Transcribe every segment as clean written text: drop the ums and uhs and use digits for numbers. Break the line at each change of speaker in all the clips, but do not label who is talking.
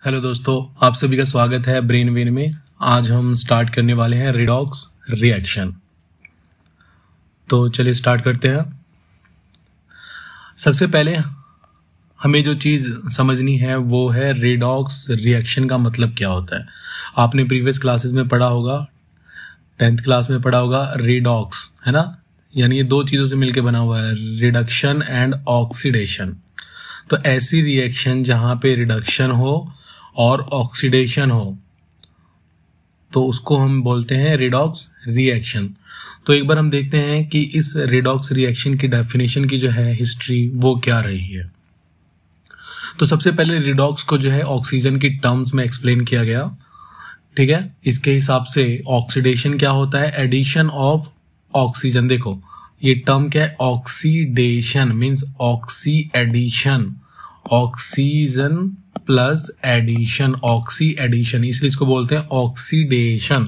Hello दोस्तों, आप सभी का स्वागत है ब्रेन वेन में। आज हम स्टार्ट करने वाले हैं रिडॉक्स रिएक्शन। तो चलिए स्टार्ट करते हैं। सबसे पहले हमें जो चीज़ समझनी है वो है रिडॉक्स रिएक्शन का मतलब क्या होता है। आपने प्रीवियस क्लासेस में पढ़ा होगा, 10th क्लास में पढ़ा होगा रिडॉक्स, है ना। यानी ये दो चीज़ों से मिलके बना हुआ है, रिडक्शन एंड ऑक्सीडेशन। तो ऐसी रिएक्शन जहाँ पे रिडक्शन हो और ऑक्सीडेशन हो तो उसको हम बोलते हैं रिडॉक्स रिएक्शन। तो एक बार हम देखते हैं कि इस रिडॉक्स रिएक्शन की डेफिनेशन की जो है हिस्ट्री वो क्या रही है। तो सबसे पहले रिडॉक्स को जो है ऑक्सीजन की टर्म्स में एक्सप्लेन किया गया, ठीक है। इसके हिसाब से ऑक्सीडेशन क्या होता है, एडिशन ऑफ ऑक्सीजन। देखो ये टर्म क्या है, oxidation means oxy addition, oxygen plus addition, oxy addition, इसलिए इसको बोलते हैं ऑक्सीडेशन।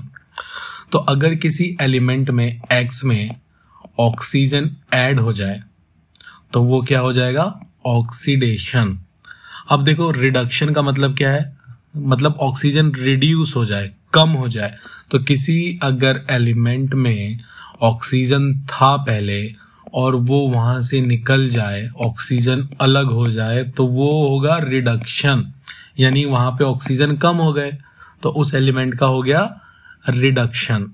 तो अगर किसी एलिमेंट में X में ऑक्सीजन ऐड हो जाए तो वो क्या हो जाएगा, ऑक्सीडेशन। अब देखो रिडक्शन का मतलब क्या है, मतलब ऑक्सीजन रिड्यूस हो जाए, कम हो जाए। तो किसी अगर एलिमेंट में ऑक्सीजन था पहले और वो वहां से निकल जाए, ऑक्सीजन अलग हो जाए, तो वो होगा रिडक्शन, यानी वहां पे ऑक्सीजन कम हो गए तो उस एलिमेंट का हो गया रिडक्शन,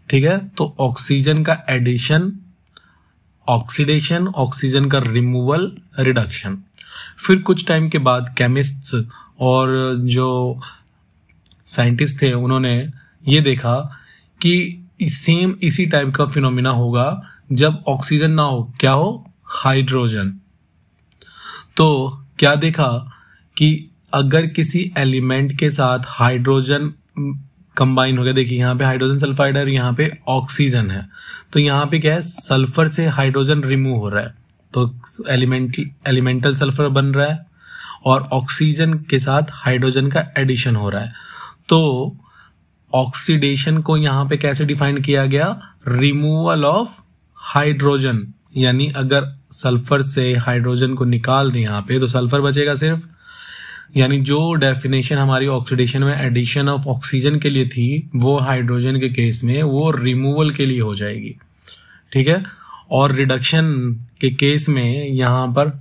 ठीक है। तो ऑक्सीजन का एडिशन ऑक्सीडेशन, ऑक्सीजन का रिमूवल रिडक्शन। फिर कुछ टाइम के बाद केमिस्ट्स और जो साइंटिस्ट थे उन्होंने ये देखा कि सेम इसी टाइप का फिनोमिना होगा जब ऑक्सीजन ना हो, क्या हो, हाइड्रोजन। तो क्या देखा कि अगर किसी एलिमेंट के साथ हाइड्रोजन कंबाइन हो गया, देखिए यहाँ पे हाइड्रोजन सल्फाइड है, यहाँ पे ऑक्सीजन है, तो यहाँ पे क्या है, सल्फर से हाइड्रोजन रिमूव हो रहा है, तो एलिमेंटल सल्फर बन रहा है और ऑक्सीजन के साथ हाइड्रोजन का एडिशन हो रहा है। तो ऑक्सीडेशन को यहाँ पे कैसे डिफाइन किया गया, रिमूवल ऑफ हाइड्रोजन, यानी अगर सल्फर से हाइड्रोजन को निकाल दें यहाँ पे तो सल्फर बचेगा सिर्फ, यानी जो डेफिनेशन हमारी ऑक्सीडेशन में एडिशन ऑफ ऑक्सीजन के लिए थी वो हाइड्रोजन के केस में वो रिमूवल के लिए हो जाएगी, ठीक है। और रिडक्शन के केस में यहां पर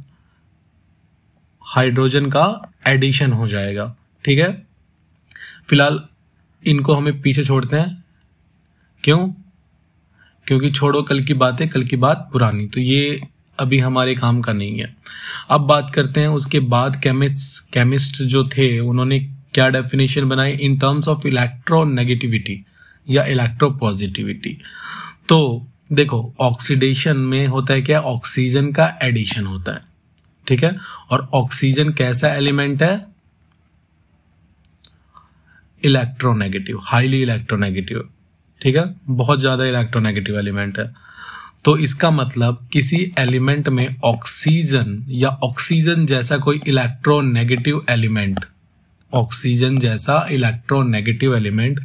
हाइड्रोजन का एडिशन हो जाएगा, ठीक है। फिलहाल इनको हमें पीछे छोड़ते हैं, क्यों, क्योंकि छोड़ो कल की बातें, कल की बात पुरानी, तो ये अभी हमारे काम का नहीं है। अब बात करते हैं उसके बाद केमिस्ट जो थे उन्होंने क्या डेफिनेशन बनाई इन टर्म्स ऑफ इलेक्ट्रोनेगेटिविटी या इलेक्ट्रोपॉजिटिविटी। तो देखो ऑक्सीडेशन में होता है क्या, ऑक्सीजन का एडिशन होता है, ठीक है। और ऑक्सीजन कैसा एलिमेंट है, इलेक्ट्रोनेगेटिव, हाईली इलेक्ट्रोनेगेटिव, ठीक है, बहुत ज्यादा इलेक्ट्रोनेगेटिव एलिमेंट है। तो इसका मतलब किसी एलिमेंट में ऑक्सीजन या ऑक्सीजन जैसा कोई इलेक्ट्रोनेगेटिव एलिमेंट, ऑक्सीजन जैसा इलेक्ट्रोनेगेटिव एलिमेंट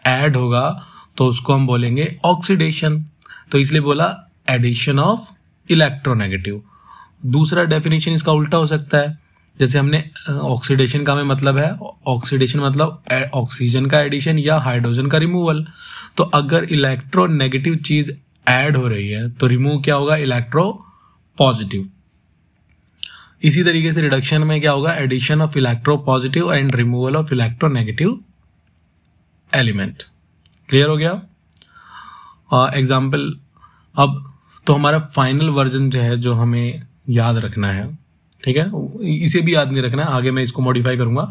ऐड होगा तो उसको हम बोलेंगे ऑक्सीडेशन। तो इसलिए बोला एडिशन ऑफ इलेक्ट्रोनेगेटिव। दूसरा डेफिनेशन इसका उल्टा हो सकता है, जैसे हमने ऑक्सीडेशन का में मतलब है, ऑक्सीडेशन मतलब ऑक्सीजन का एडिशन या हाइड्रोजन का रिमूवल। तो अगर इलेक्ट्रोनेगेटिव चीज ऐड हो रही है तो रिमूव क्या होगा, इलेक्ट्रो पॉजिटिव। इसी तरीके से रिडक्शन में क्या होगा, addition of electropositive and removal of electronegative element. Clear हो गया एग्जाम्पल। अब तो हमारा फाइनल वर्जन जो है जो हमें याद रखना है, ठीक है, इसे भी याद नहीं रखना है, आगे मैं इसको मॉडिफाई करूंगा।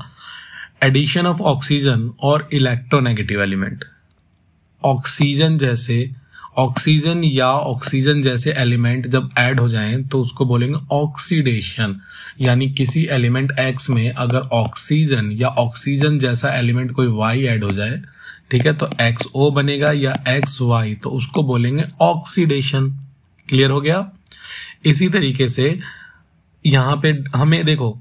एडिशन ऑफ ऑक्सीजन और इलेक्ट्रोनेगेटिव एलिमेंट, ऑक्सीजन या ऑक्सीजन जैसे एलिमेंट जब ऐड हो जाएं तो उसको बोलेंगे ऑक्सीडेशन। यानी किसी एलिमेंट X में अगर ऑक्सीजन या ऑक्सीजन जैसा एलिमेंट कोई Y ऐड हो जाए, ठीक है, तो XO बनेगा या XY, तो उसको बोलेंगे ऑक्सीडेशन। क्लियर हो गया। इसी तरीके से यहां पे हमें देखो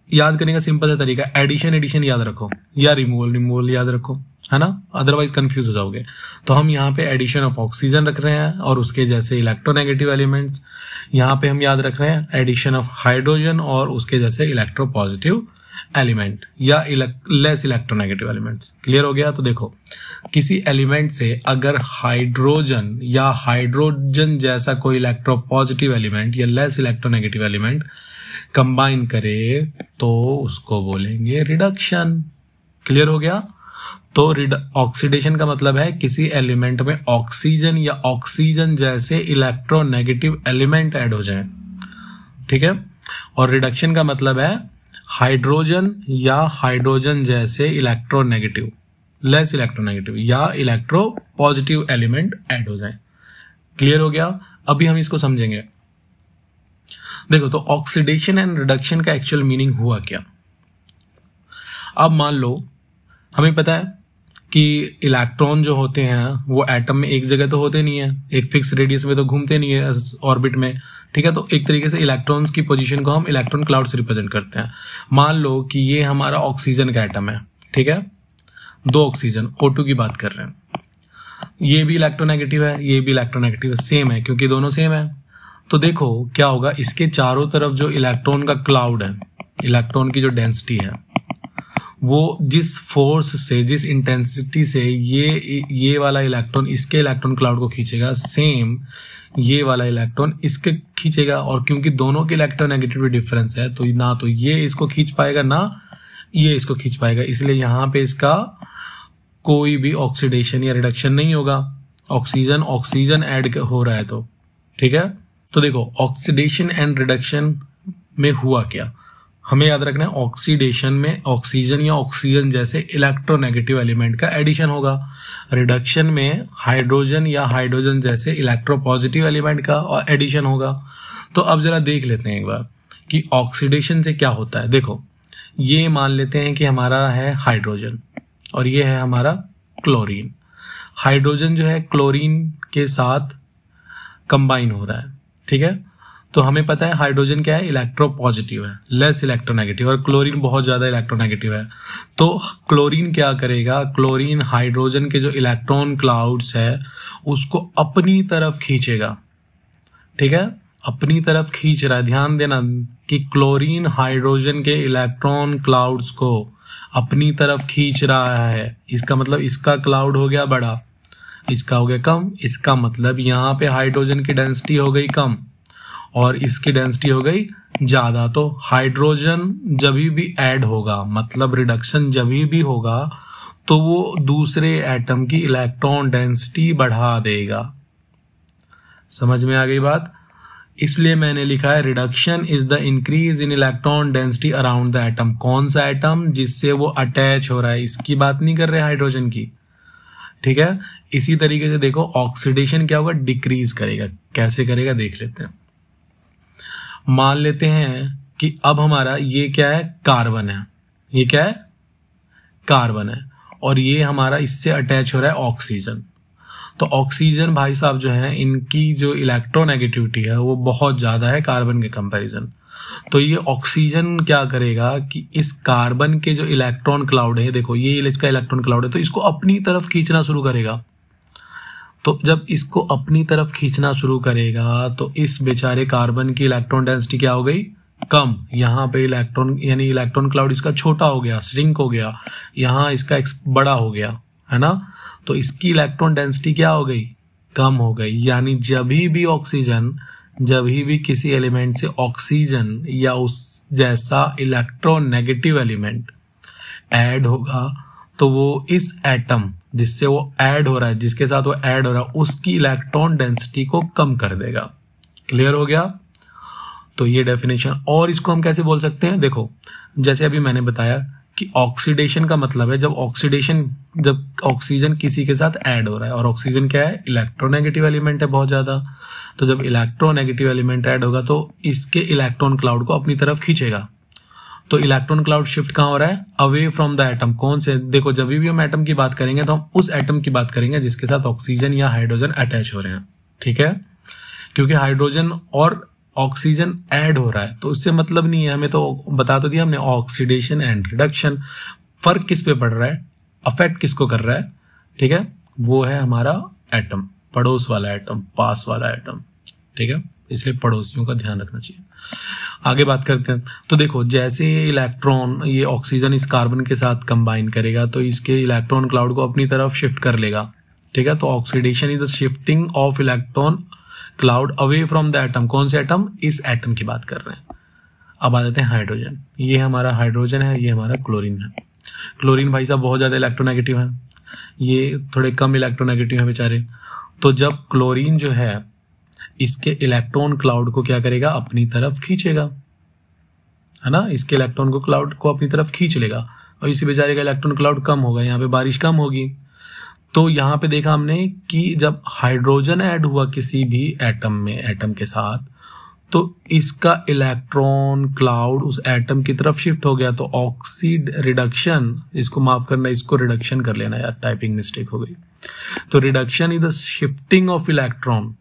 याद करने का सिंपल सा तरीका, एडिशन याद रखो या रिमूवल याद रखो, है ना, अदरवाइज कंफ्यूज हो जाओगे। तो हम यहाँ पे एडिशन ऑफ ऑक्सीजन रख रहे हैं और उसके जैसे इलेक्ट्रोनेगेटिव एलिमेंट्स, यहाँ पे हम याद रख रहे हैं एडिशन ऑफ हाइड्रोजन और उसके जैसे इलेक्ट्रोपॉजिटिव एलिमेंट या लेस इलेक्ट्रोनेगेटिव एलिमेंट्स। क्लियर हो गया? तो देखो, किसी एलिमेंट से अगर हाइड्रोजन या हाइड्रोजन जैसा कोई इलेक्ट्रोपॉजिटिव एलिमेंट या लेस इलेक्ट्रोनेगेटिव एलिमेंट कंबाइन करे तो उसको बोलेंगे रिडक्शन। क्लियर हो गया? तो ऑक्सीडेशन का मतलब है किसी एलिमेंट में ऑक्सीजन या ऑक्सीजन जैसे इलेक्ट्रोनेगेटिव एलिमेंट ऐड हो जाए। ठीक है? और रिडक्शन का मतलब है हाइड्रोजन या हाइड्रोजन जैसे इलेक्ट्रोनेगेटिव, लेस इलेक्ट्रोनेगेटिव या इलेक्ट्रो पॉजिटिव एलिमेंट ऐड हो जाए। क्लियर हो गया? अभी हम इसको समझेंगे। देखो, तो ऑक्सीडेशन एंड रिडक्शन का एक्चुअल मीनिंग हुआ क्या। अब मान लो हमें पता है कि इलेक्ट्रॉन जो होते हैं वो एटम में एक जगह तो होते नहीं है, एक फिक्स रेडियस में तो घूमते नहीं है ऑर्बिट में। ठीक है? तो एक तरीके से इलेक्ट्रॉन्स की पोजीशन को हम इलेक्ट्रॉन क्लाउड से रिप्रेजेंट करते हैं। मान लो कि ये हमारा ऑक्सीजन का एटम है। ठीक है? 2 ऑक्सीजन, O2 की बात कर रहे हैं। ये भी इलेक्ट्रोनेगेटिव है, ये भी इलेक्ट्रोनेगेटिव है, सेम है क्योंकि दोनों सेम है। तो देखो क्या होगा, इसके चारों तरफ जो इलेक्ट्रॉन का क्लाउड है, इलेक्ट्रॉन की जो डेंसिटी है, वो जिस फोर्स से, जिस इंटेंसिटी से ये वाला इलेक्ट्रॉन इसके इलेक्ट्रॉन क्लाउड को खींचेगा, सेम ये वाला इलेक्ट्रॉन इसके खींचेगा। और क्योंकि दोनों के इलेक्ट्रोनेगेटिविटी डिफरेंस है तो ना तो ये इसको खींच पाएगा ना ये इसको खींच पाएगा, इसलिए यहां पे इसका कोई भी ऑक्सीडेशन या रिडक्शन नहीं होगा। ऑक्सीजन ऐड हो रहा है तो। ठीक है? तो देखो, ऑक्सीडेशन एंड रिडक्शन में हुआ क्या, हमें याद रखना है। ऑक्सीडेशन में ऑक्सीजन या ऑक्सीजन जैसे इलेक्ट्रोनेगेटिव एलिमेंट का एडिशन होगा, रिडक्शन में हाइड्रोजन या हाइड्रोजन जैसे इलेक्ट्रोपॉजिटिव एलिमेंट का एडिशन होगा। तो अब जरा देख लेते हैं एक बार कि ऑक्सीडेशन से क्या होता है। देखो, ये मान लेते हैं कि हमारा है हाइड्रोजन और ये है हमारा क्लोरीन। हाइड्रोजन जो है क्लोरीन के साथ कंबाइन हो रहा है। ठीक है? तो हमें पता है हाइड्रोजन क्या है, इलेक्ट्रोपॉजिटिव है, लेस इलेक्ट्रोनेगेटिव, और क्लोरीन बहुत ज्यादा इलेक्ट्रोनेगेटिव है। तो क्लोरीन क्या करेगा, क्लोरीन हाइड्रोजन के जो इलेक्ट्रॉन क्लाउड्स है उसको अपनी तरफ खींचेगा। ठीक है? अपनी तरफ खींच रहा है। ध्यान देना कि क्लोरीन हाइड्रोजन के इलेक्ट्रॉन क्लाउड्स को अपनी तरफ खींच रहा है। इसका मतलब इसका क्लाउड हो गया बड़ा, इसका हो गया कम। इसका मतलब यहाँ पे हाइड्रोजन की डेंसिटी हो गई कम और इसकी डेंसिटी हो गई ज्यादा। तो हाइड्रोजन जब भी ऐड होगा, मतलब रिडक्शन जब भी होगा, तो वो दूसरे एटम की इलेक्ट्रॉन डेंसिटी बढ़ा देगा। समझ में आ गई बात? इसलिए मैंने लिखा है reduction is the increase in electron density around the atom. कौन सा एटम? जिससे वो अटैच हो रहा है, इसकी बात नहीं कर रहे हाइड्रोजन की। ठीक है? इसी तरीके से देखो, ऑक्सीडेशन क्या होगा, डिक्रीज करेगा। कैसे करेगा देख लेते हैं। मान लेते हैं कि अब हमारा ये क्या है, कार्बन है। ये क्या है, कार्बन है, और ये हमारा इससे अटैच हो रहा है ऑक्सीजन। तो ऑक्सीजन भाई साहब जो है, इनकी जो इलेक्ट्रोनेगेटिविटी है वो बहुत ज्यादा है कार्बन के कंपैरिजन। तो ये ऑक्सीजन क्या करेगा कि इस कार्बन के जो इलेक्ट्रॉन क्लाउड है, देखो ये इसका इलेक्ट्रॉन क्लाउड है, तो इसको अपनी तरफ खींचना शुरू करेगा। तो जब इसको अपनी तरफ खींचना शुरू करेगा तो इस बेचारे कार्बन की इलेक्ट्रॉन डेंसिटी क्या हो गई, कम। यहाँ पे इलेक्ट्रॉन यानी इलेक्ट्रॉन क्लाउड इसका छोटा हो गया, श्रिंक हो गया, यहाँ इसका बड़ा हो गया, है ना। तो इसकी इलेक्ट्रॉन डेंसिटी क्या हो गई, कम हो गई। यानी जब भी किसी एलिमेंट से ऑक्सीजन या उस जैसा इलेक्ट्रोनेगेटिव एलिमेंट ऐड होगा तो वो इस एटम जिससे वो ऐड हो रहा है, जिसके साथ वो ऐड हो रहा है, उसकी इलेक्ट्रॉन डेंसिटी को कम कर देगा। क्लियर हो गया? तो ये डेफिनेशन। और इसको हम कैसे बोल सकते हैं, देखो जैसे अभी मैंने बताया कि ऑक्सीडेशन का मतलब है जब ऑक्सीजन किसी के साथ ऐड हो रहा है, और ऑक्सीजन क्या है, इलेक्ट्रोनेगेटिव एलिमेंट है बहुत ज्यादा। तो जब इलेक्ट्रोनेगेटिव एलिमेंट ऐड होगा तो इसके इलेक्ट्रॉन क्लाउड को अपनी तरफ खींचेगा। तो इलेक्ट्रॉन क्लाउड शिफ्ट कहां हो रहा है, अवे फ्रॉम द एटम। कौन से, देखो जब भी हम एटम की बात करेंगे तो हम उस एटम की बात करेंगे जिसके साथ ऑक्सीजन या हाइड्रोजन अटैच हो रहे हैं। ठीक है, क्योंकि हाइड्रोजन और ऑक्सीजन ऐड हो रहा है तो उससे मतलब नहीं है, हमें तो बता तो दिया हमने, ऑक्सीडेशन एंड रिडक्शन। फर्क किस पे पड़ रहा है, अफेक्ट किसको कर रहा है, ठीक है, वो है हमारा एटम, पड़ोस वाला एटम, पास वाला एटम। ठीक है, इसलिए पड़ोसियों का ध्यान रखना चाहिए। आगे बात करते हैं। तो देखो जैसे इलेक्ट्रॉन ये ऑक्सीजन इस कार्बन के साथ कंबाइन करेगा तो इसके इलेक्ट्रॉन क्लाउड को अपनी तरफ शिफ्ट कर लेगा, ठीक है। तो oxidation is the shifting of electron cloud away from the atom. कौन से एटम? इस एटम की बात कर रहे हैं। अब आ जाते हैं हाइड्रोजन। ये हमारा हाइड्रोजन है, ये हमारा क्लोरीन है। क्लोरीन भाई साहब बहुत ज्यादा इलेक्ट्रोनेगेटिव है, ये थोड़े कम इलेक्ट्रोनेगेटिव है बेचारे। तो जब क्लोरीन जो है इसके इलेक्ट्रॉन क्लाउड को क्या करेगा? अपनी तरफ खींचेगा, है ना। इसके इलेक्ट्रॉन को क्लाउड को अपनी तरफ खींच लेगा और इसी बेचारे का इलेक्ट्रॉन क्लाउड कम होगा, यहाँ पे बारिश कम होगी। तो यहाँ पे देखा हमने कि जब हाइड्रोजन ऐड हुआ किसी भी एटम में, एटम के साथ, तो इसका इलेक्ट्रॉन क्लाउड उस एटम की तरफ शिफ्ट हो गया। तो ऑक्सीड रिडक्शन, इसको माफ करना, इसको रिडक्शन कर लेना यार, टाइपिंग मिस्टेक हो गई। तो reduction is the shifting of electron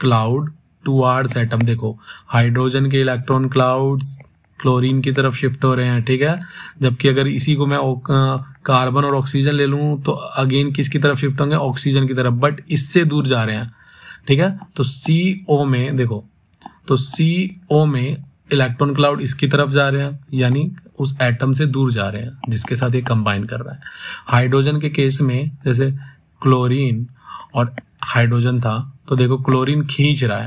cloud towards atom. देखो हाइड्रोजन के इलेक्ट्रॉन क्लाउड क्लोरीन की तरफ शिफ्ट हो रहे हैं, ठीक है। जबकि अगर इसी को मैं कार्बन और ऑक्सीजन ले लूं तो अगेन किसकी तरफ शिफ्ट होंगे? ऑक्सीजन की तरफ, बट इससे दूर जा रहे हैं, ठीक है। तो CO में देखो, तो CO में इलेक्ट्रॉन क्लाउड इसकी तरफ जा रहे हैं, यानी उस एटम से दूर जा रहे हैं जिसके साथ ये कंबाइन कर रहा है। हाइड्रोजन के केस में जैसे क्लोरीन और हाइड्रोजन था, तो देखो क्लोरीन खींच रहा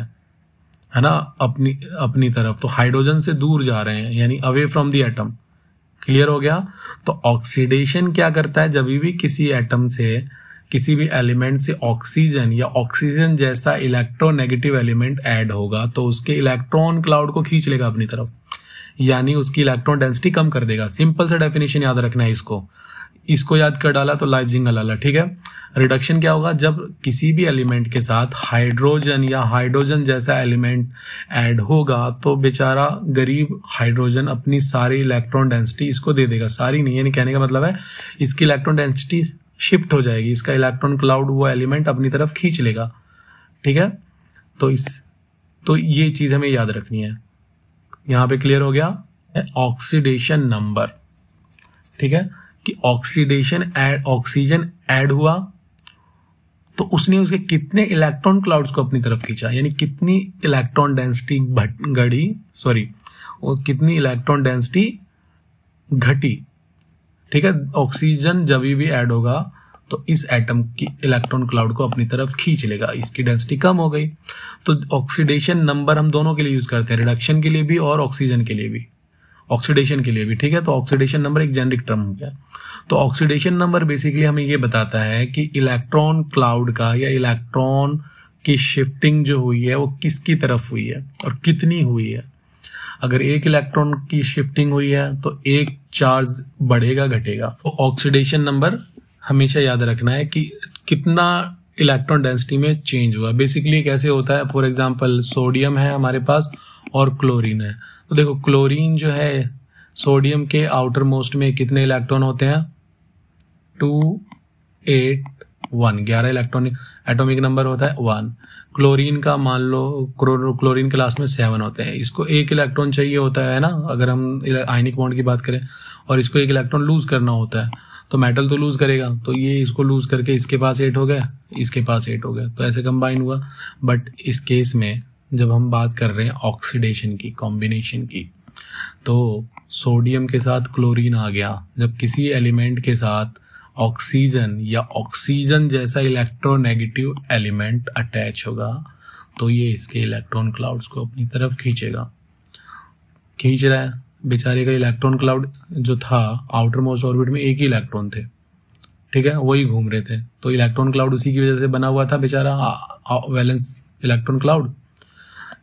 है ना, अपनी तरफ। तो हाइड्रोजन से दूर जा रहे हैं, यानी away from the atom. Clear हो गया। तो ऑक्सीडेशन क्या करता है? जब भी किसी एटम से, किसी भी एलिमेंट से ऑक्सीजन या ऑक्सीजन जैसा इलेक्ट्रोनेगेटिव एलिमेंट ऐड होगा तो उसके इलेक्ट्रॉन क्लाउड को खींच लेगा अपनी तरफ, यानी उसकी इलेक्ट्रॉन डेंसिटी कम कर देगा। सिंपल सा डेफिनेशन याद रखना है, इसको याद कर डाला तो लाइफ हलाला, ठीक है। रिडक्शन क्या होगा? जब किसी भी एलिमेंट के साथ हाइड्रोजन या हाइड्रोजन जैसा एलिमेंट ऐड होगा तो बेचारा गरीब हाइड्रोजन अपनी सारी इलेक्ट्रॉन डेंसिटी इसको दे देगा। सारी नहीं, यानी कहने का मतलब है इसकी इलेक्ट्रॉन डेंसिटी शिफ्ट हो जाएगी, इसका इलेक्ट्रॉन क्लाउड वो एलिमेंट अपनी तरफ खींच लेगा, ठीक है। तो ये चीज हमें याद रखनी है। यहां पे क्लियर हो गया। ऑक्सीडेशन नंबर, ठीक है, कि ऑक्सीजन ऐड हुआ तो उसने उसके कितने इलेक्ट्रॉन क्लाउड्स को अपनी तरफ खींचा, यानी कितनी इलेक्ट्रॉन डेंसिटी कितनी इलेक्ट्रॉन डेंसिटी घटी, ठीक है। ऑक्सीजन जब भी ऐड होगा तो इस एटम की इलेक्ट्रॉन क्लाउड को अपनी तरफ खींच लेगा, इसकी डेंसिटी कम हो गई। तो ऑक्सीडेशन नंबर हम दोनों के लिए यूज करते हैं, रिडक्शन के लिए भी और ऑक्सीजन के लिए भी, ऑक्सीडेशन के लिए भी, ठीक है। तो ऑक्सीडेशन नंबर एक जेनरिक टर्म हो गया। तो ऑक्सीडेशन नंबर बेसिकली हमें ये बताता है कि इलेक्ट्रॉन क्लाउड का या इलेक्ट्रॉन की शिफ्टिंग जो हुई है वो किसकी तरफ हुई है और कितनी हुई है। अगर एक इलेक्ट्रॉन की शिफ्टिंग हुई है तो एक चार्ज बढ़ेगा घटेगा। तो ऑक्सीडेशन नंबर हमेशा याद रखना है कि कितना इलेक्ट्रॉन डेंसिटी में चेंज हुआ। बेसिकली कैसे होता है, फॉर एग्जांपल सोडियम है हमारे पास और क्लोरीन है। तो देखो क्लोरीन जो है, सोडियम के आउटर मोस्ट में कितने इलेक्ट्रॉन होते हैं? 2, 8, 1, 11 इलेक्ट्रॉनिक एटॉमिक नंबर होता है 1। क्लोरीन का मान लो क्लोरीन क्लास में 7 होते हैं, इसको एक इलेक्ट्रॉन चाहिए होता है ना, अगर हम आयनिक बॉन्ड की बात करें, और इसको एक इलेक्ट्रॉन लूज करना होता है तो मेटल तो लूज करेगा, तो ये इसको लूज करके इसके पास 8 हो गया, इसके पास 8 हो गया, तो ऐसे कंबाइन हुआ। बट इस केस में जब हम बात कर रहे हैं ऑक्सीडेशन की, कॉम्बिनेशन की, तो सोडियम के साथ क्लोरीन आ गया। जब किसी एलिमेंट के साथ ऑक्सीजन या ऑक्सीजन जैसा इलेक्ट्रोनेगेटिव एलिमेंट अटैच होगा तो ये इसके इलेक्ट्रॉन क्लाउड्स को अपनी तरफ खींचेगा। खींच रहा है, बेचारे का इलेक्ट्रॉन क्लाउड जो था आउटर मोस्ट ऑर्बिट में एक ही इलेक्ट्रॉन थे, ठीक है, वही घूम रहे थे, तो इलेक्ट्रॉन क्लाउड उसी की वजह से बना हुआ था बेचारा, वैलेंस इलेक्ट्रॉन क्लाउड।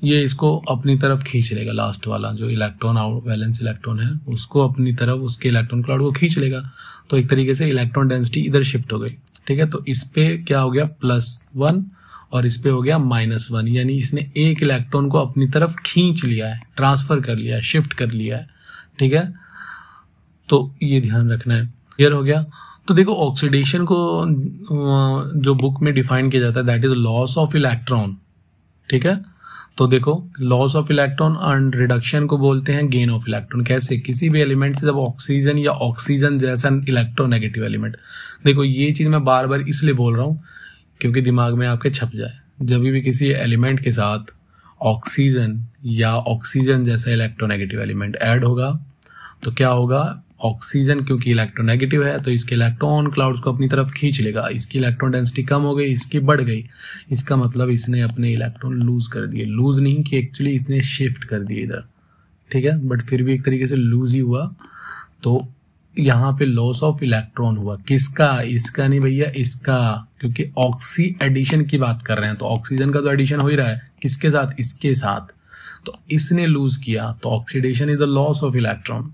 ये इसको अपनी तरफ खींच लेगा, लास्ट वाला जो इलेक्ट्रॉन वैलेंस इलेक्ट्रॉन है उसको अपनी तरफ, उसके इलेक्ट्रॉन क्लाउड को खींच लेगा। तो एक तरीके से इलेक्ट्रॉन डेंसिटी इधर शिफ्ट हो गई, ठीक है। तो इस पे क्या हो गया? +1 और इस पे हो गया -1, यानी इसने एक इलेक्ट्रॉन को अपनी तरफ खींच लिया है, ट्रांसफर कर लिया है, शिफ्ट कर लिया है, ठीक है। तो ये ध्यान रखना है। क्लियर हो गया। तो देखो ऑक्सीडेशन को जो बुक में डिफाइन किया जाता है that is loss of electron, ठीक है। तो देखो loss of electron and reduction को बोलते हैं गेन ऑफ इलेक्ट्रॉन। कैसे? किसी भी एलिमेंट से जब ऑक्सीजन या ऑक्सीजन जैसा इलेक्ट्रोनेगेटिव एलिमेंट, देखो ये चीज मैं बार बार इसलिए बोल रहा हूं क्योंकि दिमाग में आपके छप जाए। जब भी किसी एलिमेंट के साथ ऑक्सीजन या ऑक्सीजन जैसा इलेक्ट्रोनेगेटिव एलिमेंट ऐड होगा तो क्या होगा, ऑक्सीजन क्योंकि इलेक्ट्रोनेगेटिव है तो इसके इलेक्ट्रॉन क्लाउड्स को अपनी तरफ खींच लेगा, इसकी इलेक्ट्रॉन डेंसिटी कम हो गई, इसकी बढ़ गई, इसका मतलब इसने अपने इलेक्ट्रॉन लूज कर दिए, लूज नहीं कि एक्चुअली इसने शिफ्ट कर दिए इधर, ठीक है, बट फिर भी एक तरीके से लूज ही हुआ। तो यहाँ पे लॉस ऑफ इलेक्ट्रॉन हुआ, किसका, इसका नहीं भैया, इसका, क्योंकि ऑक्सी एडिशन की बात कर रहे हैं तो ऑक्सीजन का तो एडिशन हो ही रहा है, किसके साथ, इसके साथ, तो इसने लूज किया, तो oxidation is the loss of electron.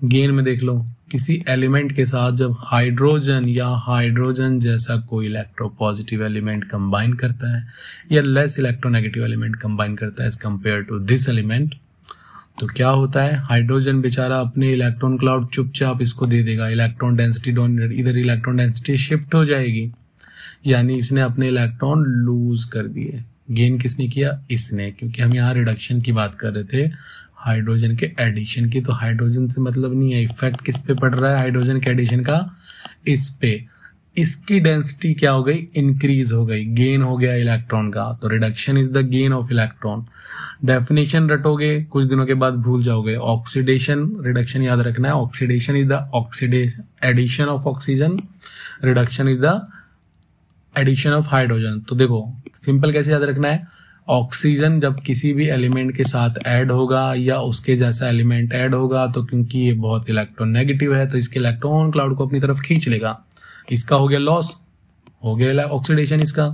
Gain में देख लो, किसी एलिमेंट के साथ जब हाइड्रोजन या हाइड्रोजन जैसा कोई इलेक्ट्रोपॉजिटिव एलिमेंट कंबाइन करता है या लेस इलेक्ट्रोनेगेटिव एलिमेंट कंबाइन करता है as compare to this element, तो क्या होता है, हाइड्रोजन बेचारा अपने इलेक्ट्रॉन क्लाउड चुपचाप इसको दे देगा, इलेक्ट्रॉन डेंसिटी इधर इलेक्ट्रॉन डेंसिटी शिफ्ट हो जाएगी, यानी इसने अपने इलेक्ट्रॉन लूज कर दिए। गेन किसने किया, इसने, क्योंकि हम यहाँ रिडक्शन की बात कर रहे थे, हाइड्रोजन के एडिशन की, तो हाइड्रोजन से मतलब नहीं है, इफेक्ट किस पे पड़ रहा है हाइड्रोजन के एडिशन का, इस पे, इसकी डेंसिटी क्या हो गई, इंक्रीज हो गई, गेन हो गया इलेक्ट्रॉन का, तो reduction is the gain of electron. Definition रटोगे कुछ दिनों के बाद भूल जाओगे, ऑक्सीडेशन रिडक्शन याद रखना है, oxidation is the addition of oxygen, reduction is the addition of hydrogen. तो देखो सिंपल कैसे याद रखना है, ऑक्सीजन जब किसी भी एलिमेंट के साथ ऐड होगा या उसके जैसा एलिमेंट ऐड होगा तो क्योंकि ये बहुत इलेक्ट्रॉन नेगेटिव है तो इसके इलेक्ट्रॉन क्लाउड को अपनी तरफ खींच लेगा, इसका हो गया लॉस, हो गया ऑक्सीडेशन इसका।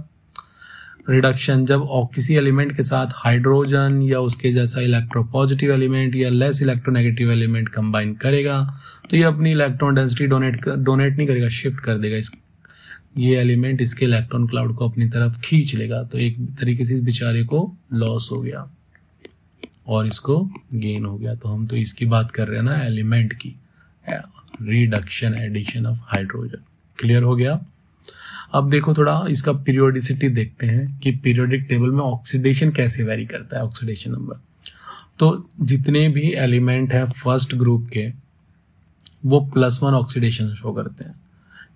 रिडक्शन जब किसी एलिमेंट के साथ हाइड्रोजन या उसके जैसा इलेक्ट्रोपॉजिटिव एलिमेंट या लेस इलेक्ट्रोनेगेटिव एलिमेंट कंबाइन करेगा तो ये अपनी इलेक्ट्रॉन डेंसिटी डोनेट नहीं करेगा, शिफ्ट कर देगा, ये एलिमेंट इसके इलेक्ट्रॉन क्लाउड को अपनी तरफ खींच लेगा, तो एक तरीके से इस बेचारे को लॉस हो गया और इसको गेन हो गया। तो हम तो इसकी बात कर रहे हैं ना, एलिमेंट की, reduction addition of hydrogen. Clear हो गया। अब देखो थोड़ा इसका पीरियोडिसिटी देखते हैं कि पीरियोडिक टेबल में ऑक्सीडेशन कैसे वेरी करता है, ऑक्सीडेशन नंबर। तो जितने भी एलिमेंट है फर्स्ट ग्रुप के वो +1 ऑक्सीडेशन शो करते हैं,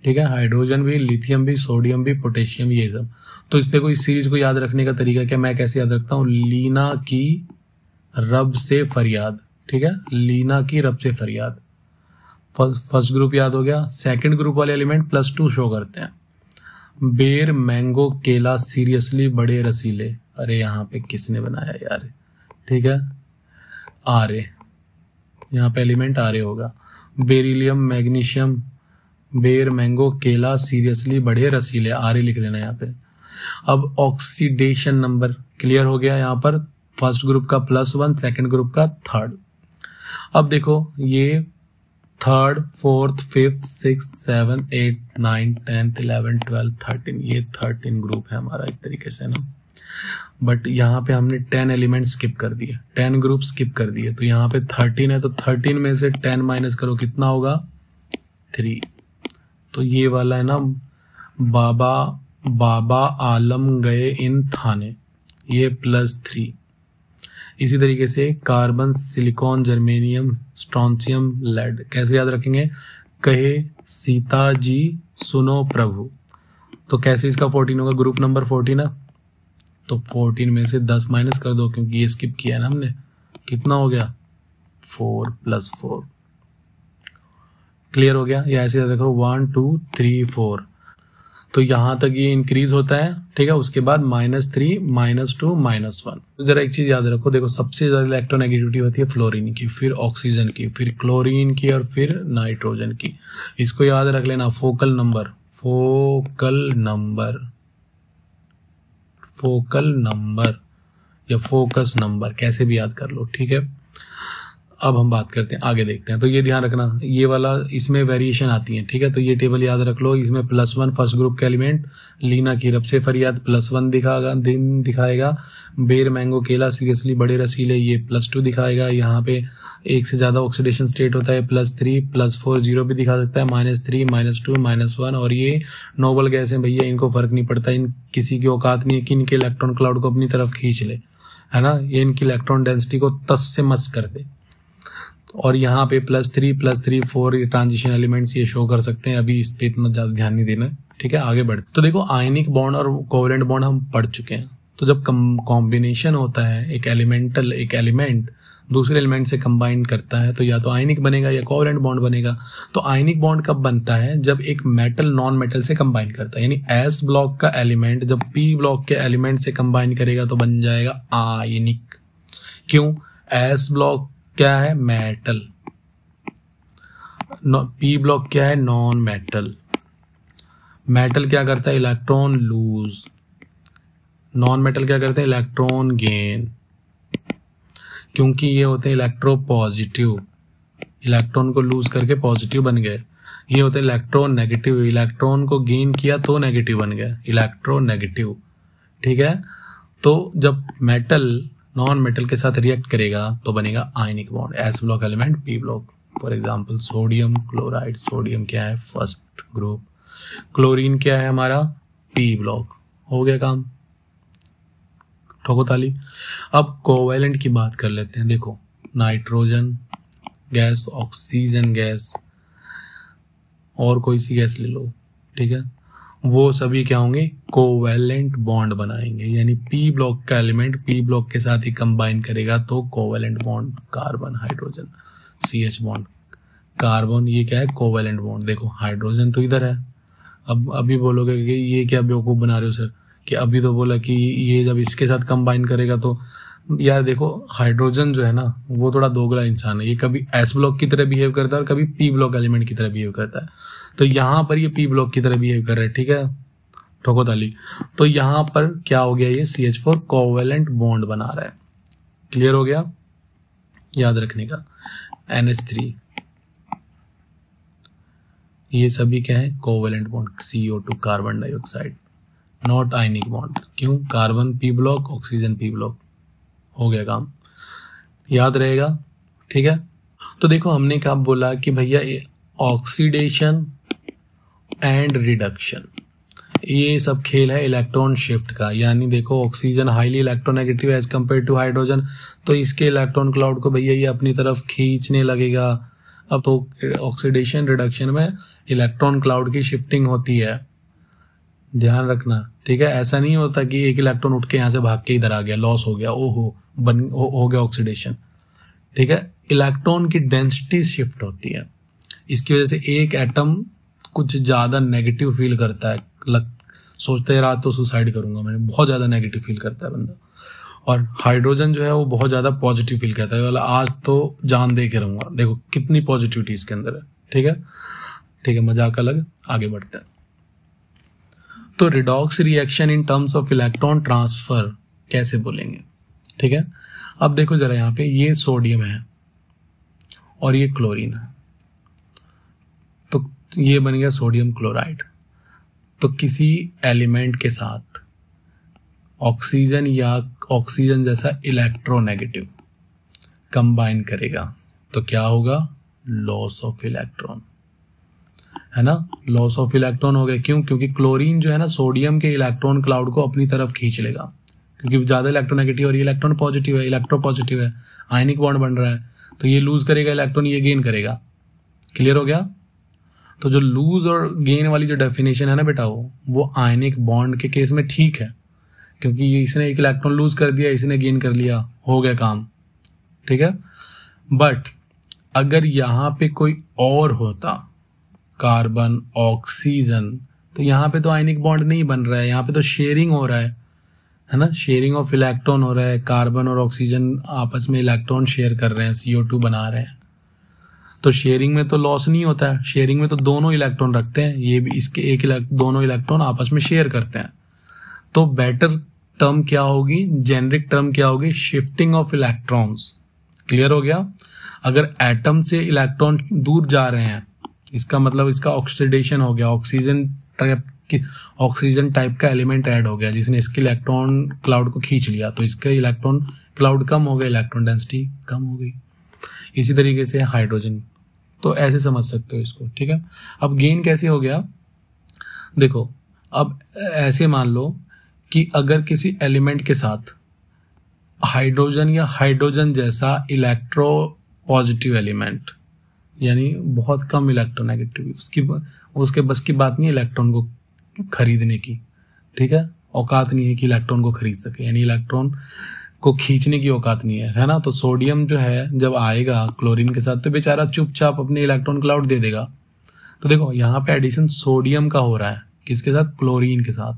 ठीक है, हाइड्रोजन भी, लिथियम भी, सोडियम भी, पोटेशियम, ये सब। तो इस देखो इस सीरीज को याद रखने का तरीका क्या, मैं कैसे याद रखता हूँ, लीना की रब से फरियाद, ठीक है, लीना की रब से फरियाद, फर्स्ट ग्रुप याद हो गया। सेकंड ग्रुप वाले एलिमेंट +2 शो करते हैं, बेर, मैंगो, केला, सीरियसली, बड़े रसीले, अरे यहाँ पे किसने बनाया यार, ठीक है, आरे, यहाँ पे एलिमेंट आरे होगा, बेरिलियम, मैग्नीशियम, बेर, मैंगो, केला, सीरियसली, बड़े रसीले, आरे लिख देना यहाँ पे। अब ऑक्सीडेशन नंबर क्लियर हो गया, यहाँ पर फर्स्ट ग्रुप का +1, सेकंड ग्रुप का 3rd। अब देखो ये 3rd, 4th, 5th, 6th, 7th, 8th, 9th, 10th, 11th, 12th, 13, ये 13 ग्रुप है हमारा एक तरीके से ना, बट यहाँ पे हमने 10 एलिमेंट स्किप कर दिए, 10 ग्रुप स्किप कर दिए, तो यहाँ पे 13 है, तो 13 में से 10 माइनस करो, कितना होगा, 3। तो ये वाला है ना, बाबा आलम गए इन थाने, ये +3। इसी तरीके से carbon, silicon, germanium, strontium, lead, कैसे याद रखेंगे, कहे सीता जी सुनो प्रभु, तो कैसे इसका 14 होगा, ग्रुप नंबर 14 है, तो 14 में से 10 माइनस कर दो क्योंकि ये स्किप किया है ना हमने, कितना हो गया, 4 + 4। क्लियर हो गया, या ऐसे देखो 1 2 3 4, तो यहां तक ये इंक्रीज होता है, ठीक है, उसके बाद -3, -2, -1। तो जरा एक चीज याद रखो, देखो सबसे ज्यादा इलेक्ट्रोनेगेटिविटी होती है फ्लोरीन की, फिर ऑक्सीजन की, फिर क्लोरीन की और फिर नाइट्रोजन की। इसको याद रख लेना, फोकल नंबर या फोकस नंबर, कैसे भी याद कर लो, ठीक है। अब हम बात करते हैं, आगे देखते हैं। तो ये ध्यान रखना, ये वाला इसमें वेरिएशन आती है, ठीक है, तो ये टेबल याद रख लो। इसमें +1 फर्स्ट ग्रुप के एलिमेंट, लीना की रब से फरियाद +1 दिखाएगा, बेर, मैंगो, केला, सीरियसली, बड़े रसीले, ये +2 दिखाएगा। यहाँ पे एक से ज्यादा ऑक्सीडेशन स्टेट होता है, +3, +4, 0 भी दिखा सकता है, -3, -2, -1। और ये नोबल गैस है भैया, इनको फर्क नहीं पड़ता, इन किसी की औकात नहीं है कि इनके इलेक्ट्रॉन क्लाउड को अपनी तरफ खींच ले, है ना, ये इनकी इलेक्ट्रॉन डेंसिटी को तस से मस कर दे। और यहाँ पे +3, +3, 4 ये ट्रांजिशन एलिमेंट्स ये शो कर सकते हैं, अभी इस पे इतना ज्यादा ध्यान नहीं देना, ठीक है, आगे बढ़। तो देखो आयनिक बॉन्ड और कोवेलेंट बॉन्ड हम पढ़ चुके हैं, तो जब कॉम्बिनेशन होता है, एक एलिमेंट दूसरे एलिमेंट से कंबाइन करता है तो या तो आयनिक बनेगा या कोवैलेंट बॉन्ड बनेगा। तो आयनिक बॉन्ड कब बनता है? जब एक मेटल नॉन मेटल से कंबाइन करता है, यानी एस ब्लॉक का एलिमेंट जब पी ब्लॉक के एलिमेंट से कंबाइन करेगा तो बन जाएगा आयनिक। क्यों? एस ब्लॉक क्या है? मेटल। पी ब्लॉक क्या है? Non metal. मेटल क्या करता है? Electron lose. नॉन मेटल क्या करते हैं? Electron gain. क्योंकि ये होते हैं इलेक्ट्रो पॉजिटिव, इलेक्ट्रॉन को लूज करके पॉजिटिव बन गए। ये होते हैं इलेक्ट्रॉन नेगेटिव, इलेक्ट्रॉन को गेन किया तो नेगेटिव बन गया, इलेक्ट्रो नेगेटिव। ठीक है, तो जब मेटल नॉन मेटल के साथ रिएक्ट करेगा तो बनेगा ionic bond, S block element P block. For example sodium chloride, sodium क्या है? First group. क्लोरीन क्या है हमारा? P block. हो गया काम, ठोको ताली। अब कोवैलेंट की बात कर लेते हैं। देखो, नाइट्रोजन गैस, ऑक्सीजन गैस और कोई सी गैस ले लो, ठीक है, वो सभी क्या होंगे? कोवैलेंट बॉन्ड बनाएंगे, यानी पी ब्लॉक का एलिमेंट पी ब्लॉक के साथ ही कंबाइन करेगा तो covalent bond. Carbon hydrogen CH bond, carbon, ये क्या है? Covalent bond. देखो हाइड्रोजन तो इधर है। अब अभी बोलोगे कि ये क्या बेवकूफ बना रहे हो सर, कि अभी तो बोला कि ये जब इसके साथ कंबाइन करेगा तो। यार देखो, हाइड्रोजन जो है ना वो थोड़ा दोगला इंसान है, ये कभी एस ब्लॉक की तरह बिहेव करता है और कभी पी ब्लॉक एलिमेंट की तरह बिहेव करता है। तो यहाँ पर ये पी ब्लॉक की तरह बिहेव कर रहा है, ठीक है, ठोको ताली। तो यहाँ पर क्या हो गया? ये CH4 कोवैलेंट बॉन्ड बना रहा है। क्लियर हो गया? याद रखने का। NH3, ये सभी क्या है? Covalent bond, CO2 carbon dioxide, not ionic bond. क्यों? Carbon P block, oxygen P block. हो गया काम, याद रहेगा, ठीक है। तो देखो हमने क्या बोला कि भैया ऑक्सीडेशन एंड रिडक्शन, ये सब खेल है इलेक्ट्रॉन शिफ्ट का। यानी देखो oxygen highly electronegative as compare to hydrogen, तो इसके इलेक्ट्रॉन क्लाउड को भैया ये अपनी तरफ खींचने लगेगा। अब तो ऑक्सीडेशन रिडक्शन में इलेक्ट्रॉन क्लाउड की शिफ्टिंग होती है, ध्यान रखना, ठीक है। ऐसा नहीं होता कि एक इलेक्ट्रॉन उठ के यहाँ से भाग के इधर आ गया, लॉस हो गया, ओहो हो गया ऑक्सीडेशन, ठीक है। इलेक्ट्रॉन की डेंसिटी शिफ्ट होती है, इसकी वजह से एक एटम कुछ ज्यादा नेगेटिव फील करता है, सोचते रात तो सुसाइड करूंगा मैंने, बहुत ज्यादा नेगेटिव फील करता है बंदा। और हाइड्रोजन जो है वो बहुत ज्यादा पॉजिटिव फील करता है, वाला आज तो जान दे के रहूंगा। देखो कितनी पॉजिटिविटी इसके अंदर है, ठीक है, ठीक है, मजाक अलग, आगे बढ़ते हैं। तो redox reaction in terms of electron transfer कैसे बोलेंगे, ठीक है। अब देखो जरा, यहाँ पे ये सोडियम है और ये क्लोरीन है, तो ये बन गया सोडियम क्लोराइड। तो किसी एलिमेंट के साथ ऑक्सीजन या ऑक्सीजन जैसा इलेक्ट्रोनेगेटिव कंबाइन करेगा तो क्या होगा? लॉस ऑफ इलेक्ट्रॉन, है ना, लॉस ऑफ इलेक्ट्रॉन हो गया। क्यों? क्योंकि क्लोरीन जो है ना सोडियम के इलेक्ट्रॉन क्लाउड को अपनी तरफ खींच लेगा, क्योंकि ज्यादा इलेक्ट्रोनेगेटिव और ये इलेक्ट्रॉन पॉजिटिव है, इलेक्ट्रो पॉजिटिव है, आयनिक बॉन्ड बन रहा है, तो ये लूज करेगा इलेक्ट्रॉन, ये गेन करेगा। क्लियर हो गया? तो जो लूज और गेन वाली जो डेफिनेशन है ना बेटा, वो आयनिक बॉन्ड के केस में ठीक है, क्योंकि ये इसने एक इलेक्ट्रॉन लूज कर दिया, इसने गेन कर लिया, हो गया काम, ठीक है। बट अगर यहां पे कोई और होता, कार्बन ऑक्सीजन, तो यहां पे तो आयनिक बॉन्ड नहीं बन रहा है, यहां पे तो शेयरिंग हो रहा है ना, शेयरिंग ऑफ इलेक्ट्रॉन हो रहा है, कार्बन और ऑक्सीजन आपस में इलेक्ट्रॉन शेयर कर रहे हैं, CO2 बना रहे हैं। तो शेयरिंग में तो लॉस नहीं होता है, शेयरिंग में तो दोनों इलेक्ट्रॉन रखते हैं, ये भी इसके दोनों इलेक्ट्रॉन आपस में शेयर करते हैं। तो बेटर टर्म क्या होगी, जेनरिक टर्म क्या होगी? Shifting of electrons. क्लियर हो गया? अगर एटम से इलेक्ट्रॉन दूर जा रहे हैं, इसका मतलब इसका ऑक्सीडेशन हो गया, ऑक्सीजन टाइप का एलिमेंट ऐड हो गया जिसने इसके इलेक्ट्रॉन क्लाउड को खींच लिया, तो इसका इलेक्ट्रॉन क्लाउड कम हो गया, इलेक्ट्रॉन डेंसिटी कम हो गई। इसी तरीके से हाइड्रोजन, तो ऐसे समझ सकते हो इसको, ठीक है। अब गेन कैसे हो गया? देखो अब ऐसे मान लो कि अगर किसी एलिमेंट के साथ हाइड्रोजन या हाइड्रोजन जैसा इलेक्ट्रो पॉजिटिव एलिमेंट, यानी बहुत कम इलेक्ट्रोनेगेटिव, उसके बस की बात नहीं इलेक्ट्रॉन को खरीदने की, ठीक है, औकात नहीं है कि इलेक्ट्रॉन को खरीद सके, यानी इलेक्ट्रॉन को खींचने की औकात नहीं है ना। तो सोडियम जो है जब आएगा क्लोरीन के साथ तो बेचारा चुपचाप अपने इलेक्ट्रॉन क्लाउड दे देगा। तो देखो यहाँ पे एडिशन सोडियम का हो रहा है, किसके साथ? क्लोरीन के साथ।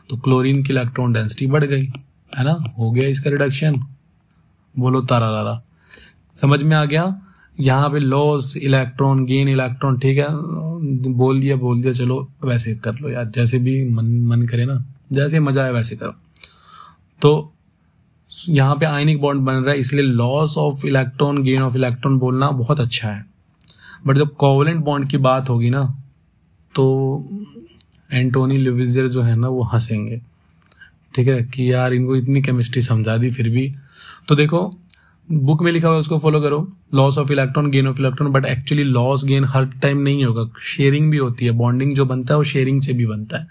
तो क्लोरीन की इलेक्ट्रॉन डेंसिटी बढ़ गई, है ना, हो गया इसका रिडक्शन। बोलो तारा लारा, समझ में आ गया? यहाँ पे लॉस इलेक्ट्रॉन, गेन इलेक्ट्रॉन, ठीक है, बोल दिया, चलो वैसे कर लो यार, जैसे भी मन करे ना, जैसे मजा आए वैसे करो। तो यहाँ पे आयनिक बॉन्ड बन रहा है, इसलिए loss of electron, gain of electron बोलना बहुत अच्छा है। बट जब कोवलेंट बॉन्ड की बात होगी ना तो एंटोनी लुविजियर जो है ना वो हंसेंगे, ठीक है, कि यार इनको इतनी केमिस्ट्री समझा दी फिर भी। तो देखो बुक में लिखा हुआ है उसको फॉलो करो, loss of electron, gain of electron. But actually loss gain her time नहीं होगा, शेयरिंग भी होती है, बॉन्डिंग जो बनता है वो शेयरिंग से भी बनता है,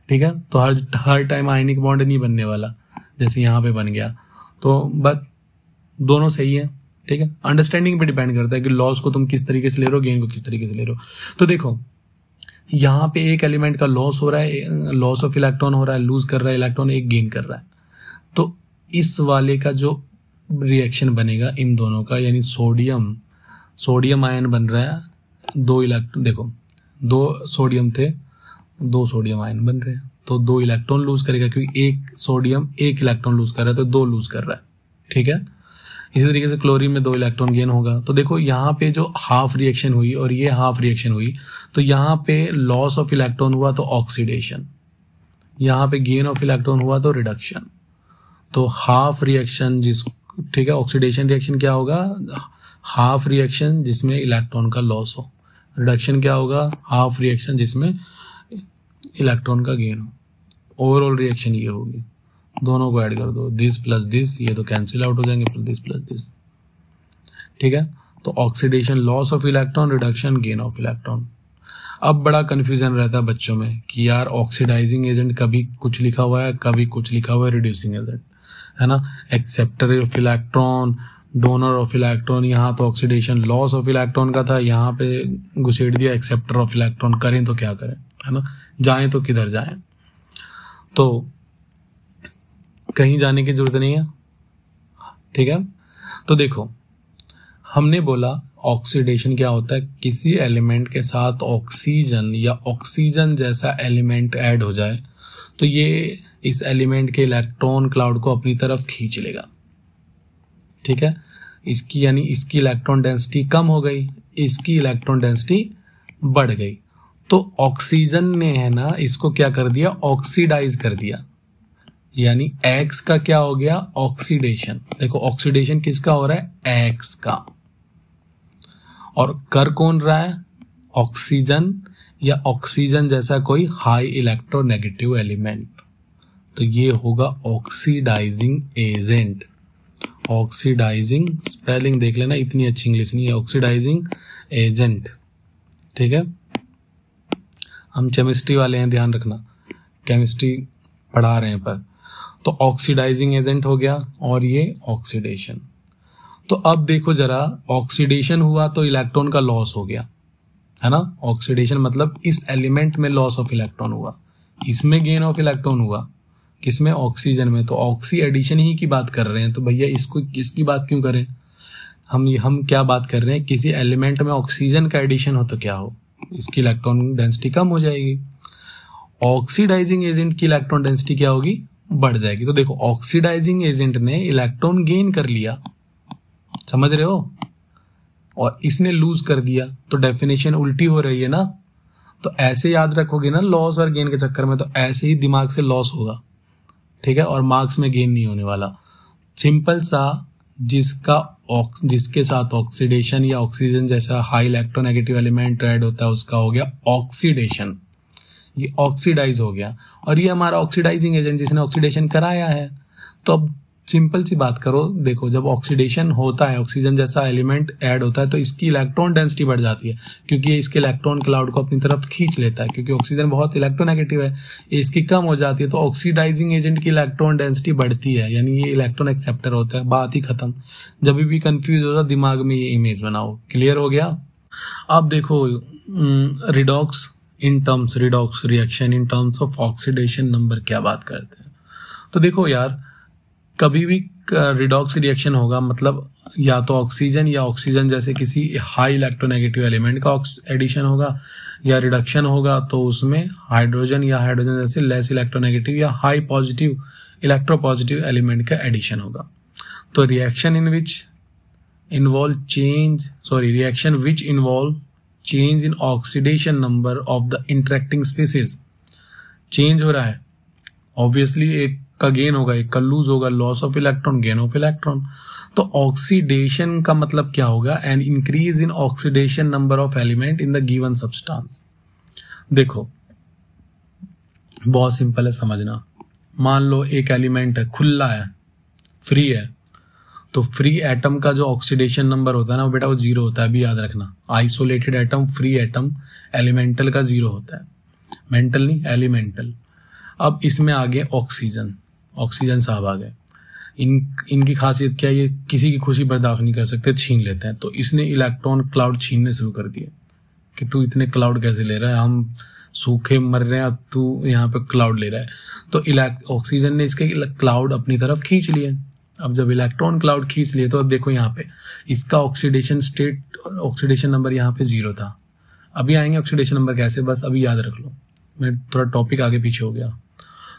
ठीक है। तो हर टाइम आयनिक बॉन्ड नहीं बनने वाला, जैसे यहाँ पे बन गया। तो बट दोनों सही है, ठीक है। अंडरस्टैंडिंग पे डिपेंड करता है कि लॉस को तुम किस तरीके से ले रहे हो, गेन को किस तरीके से ले रहे हो। तो देखो यहाँ पे एक एलिमेंट का लॉस हो रहा है, लॉस ऑफ इलेक्ट्रॉन हो रहा है, लूज कर रहा है इलेक्ट्रॉन, एक गेन कर रहा है। तो इस वाले का जो रिएक्शन बनेगा इन दोनों का, यानी सोडियम आयन बन रहा है, 2 इलेक्ट्रॉन, देखो 2 सोडियम थे, 2 सोडियम आयन बन रहे हैं, तो 2 इलेक्ट्रॉन लूज करेगा, क्योंकि एक सोडियम 1 इलेक्ट्रॉन लूज कर रहा है तो 2 लूज कर रहा है, ठीक है। इसी तरीके से क्लोरीन में 2 इलेक्ट्रॉन गेन होगा। तो देखो यहाँ पे जो हाफ रिएक्शन हुई और ये हाफ रिएक्शन हुई, तो यहाँ पे लॉस ऑफ इलेक्ट्रॉन हुआ तो ऑक्सीडेशन, यहाँ पे गेन ऑफ इलेक्ट्रॉन हुआ तो रिडक्शन। तो हाफ रिएक्शन ठीक है, ऑक्सीडेशन रिएक्शन क्या होगा? हाफ रिएक्शन जिसमें इलेक्ट्रॉन का लॉस हो, रिडक्शन क्या होगा? हाफ रिएक्शन जिसमें इलेक्ट्रॉन का गेन हो। ओवरऑल रिएक्शन ये होगी, दोनों को ऐड कर दो, दिस प्लस दिस, ये तो कैंसिल आउट हो जाएंगे, दिस प्लस दिस, ठीक है। तो oxidation, loss of electron, reduction, gain of electron. अब बड़ा कंफ्यूजन रहता है बच्चों में कि यार ऑक्सीडाइजिंग एजेंट कभी कुछ लिखा हुआ है, कभी कुछ लिखा हुआ है रिड्यूसिंग एजेंट, है ना, acceptor of electron, donor of electron. यहाँ तो ऑक्सीडेशन लॉस ऑफ इलेक्ट्रॉन का था, यहाँ पे घुसेड़ दिया एक्सेप्टर ऑफ इलेक्ट्रॉन। करें तो क्या करें, है ना, जाएं तो किधर जाएं? तो कहीं जाने की जरूरत नहीं है, ठीक है। तो देखो हमने बोला ऑक्सीडेशन क्या होता है, किसी एलिमेंट के साथ ऑक्सीजन या ऑक्सीजन जैसा एलिमेंट ऐड हो जाए तो ये इस एलिमेंट के इलेक्ट्रॉन क्लाउड को अपनी तरफ खींच लेगा, ठीक है। इसकी यानी इसकी इलेक्ट्रॉन डेंसिटी कम हो गई, इसकी इलेक्ट्रॉन डेंसिटी बढ़ गई। तो ऑक्सीजन ने है ना इसको क्या कर दिया, ऑक्सीडाइज कर दिया, यानी X का क्या हो गया, ऑक्सीडेशन। देखो ऑक्सीडेशन किसका हो रहा है, X का। और कर कौन रहा है, ऑक्सीजन या ऑक्सीजन जैसा कोई हाई इलेक्ट्रोनेगेटिव एलिमेंट। तो ये होगा ऑक्सीडाइजिंग एजेंट। ऑक्सीडाइजिंग स्पेलिंग देख लेना, इतनी अच्छी इंग्लिश नहीं है, ऑक्सीडाइजिंग एजेंट, ठीक है। हम केमिस्ट्री वाले हैं, ध्यान रखना, केमिस्ट्री पढ़ा रहे हैं पर। तो ऑक्सीडाइजिंग एजेंट हो गया और ये ऑक्सीडेशन। तो अब देखो जरा, ऑक्सीडेशन हुआ तो इलेक्ट्रॉन का लॉस हो गया, है ना। ऑक्सीडेशन मतलब इस एलिमेंट में लॉस ऑफ इलेक्ट्रॉन हुआ, इसमें गेन ऑफ इलेक्ट्रॉन हुआ, किसमें, ऑक्सीजन में। तो ऑक्सी एडिशन ही की बात कर रहे हैं, तो भैया इसकी बात क्यों करें हम क्या बात कर रहे हैं, किसी एलिमेंट में ऑक्सीजन का एडिशन हो तो क्या हो, इसकी इलेक्ट्रॉन डेंसिटी कम हो जाएगी। ऑक्सीडाइजिंग एजेंट की इलेक्ट्रॉन डेंसिटी क्या होगी, बढ़ जाएगी। तो देखो ऑक्सीडाइजिंग एजेंट ने इलेक्ट्रॉन गेन कर लिया, समझ रहे हो, और इसने लूज कर दिया, तो डेफिनेशन उल्टी हो रही है ना। तो ऐसे याद रखोगे ना, लॉस और गेन के चक्कर में, तो ऐसे ही दिमाग से लॉस होगा, ठीक है, और मार्क्स में गेन नहीं होने वाला। सिंपल सा, जिसके साथ ऑक्सीडेशन या ऑक्सीजन जैसा हाई इलेक्ट्रोनेगेटिव एलिमेंट ऐड होता है उसका हो गया ऑक्सीडेशन, ये ऑक्सीडाइज हो गया। और ये हमारा ऑक्सीडाइजिंग एजेंट जिसने ऑक्सीडेशन कराया है। तो अब सिंपल सी बात करो, देखो जब ऑक्सीडेशन होता है, ऑक्सीजन जैसा एलिमेंट ऐड होता है, तो इसकी इलेक्ट्रॉन डेंसिटी बढ़ जाती है, क्योंकि ये इसके इलेक्ट्रॉन क्लाउड को अपनी तरफ खींच लेता है, क्योंकि ऑक्सीजन बहुत इलेक्ट्रोनेगेटिव है, इसकी कम हो जाती है। तो ऑक्सीडाइजिंग एजेंट की इलेक्ट्रॉन डेंसिटी बढ़ती है, यानी ये इलेक्ट्रॉन एक्सेप्टर होता है, बात ही खत्म। जब भी कंफ्यूज होता दिमाग में ये इमेज बनाओ, क्लियर हो गया। अब देखो redox reaction in terms of oxidation number क्या बात करते हैं। तो देखो यार, कभी भी रिडॉक्स रिएक्शन होगा मतलब या तो ऑक्सीजन या ऑक्सीजन जैसे किसी हाई इलेक्ट्रोनेगेटिव एलिमेंट का एडिशन होगा, या रिडक्शन होगा तो उसमें हाइड्रोजन या हाइड्रोजन जैसे लेस इलेक्ट्रोनेगेटिव या हाई पॉजिटिव इलेक्ट्रोपॉजिटिव एलिमेंट का एडिशन होगा। तो reaction which involve change in oxidation number of the interacting species, change हो रहा है ऑब्वियसली, एक का गेन होगा एक का लूज होगा, loss of electron gain of electron. तो ऑक्सीडेशन का मतलब क्या होगा, an increase in oxidation number of element in the given substance. देखो बहुत सिंपल है समझना, मान लो एक एलिमेंट है, खुला है, फ्री है, तो फ्री एटम का जो ऑक्सीडेशन नंबर होता है ना वो बेटा वो 0 होता है, अभी याद रखना। Isolated atom, free atom, elemental का 0 होता है, मेंटल नहीं एलिमेंटल। अब इसमें आ गए ऑक्सीजन साहब आ गए, इनकी खासियत क्या है, ये किसी की खुशी बर्दाश्त नहीं कर सकते, छीन लेते हैं। तो इसने इलेक्ट्रॉन क्लाउड छीनने शुरू कर दिए कि तू इतने क्लाउड कैसे ले रहा है, हम सूखे मर रहे हैं, अब तू यहाँ पे क्लाउड ले रहा है। तो ऑक्सीजन ने इसके क्लाउड अपनी तरफ खींच लिए। अब जब इलेक्ट्रॉन क्लाउड खींच लिए तो अब देखो यहाँ पे इसका ऑक्सीडेशन नंबर यहाँ पे 0 था। अभी आएंगे ऑक्सीडेशन नंबर कैसे, बस अभी याद रख लो, मैं थोड़ा टॉपिक आगे पीछे हो गया।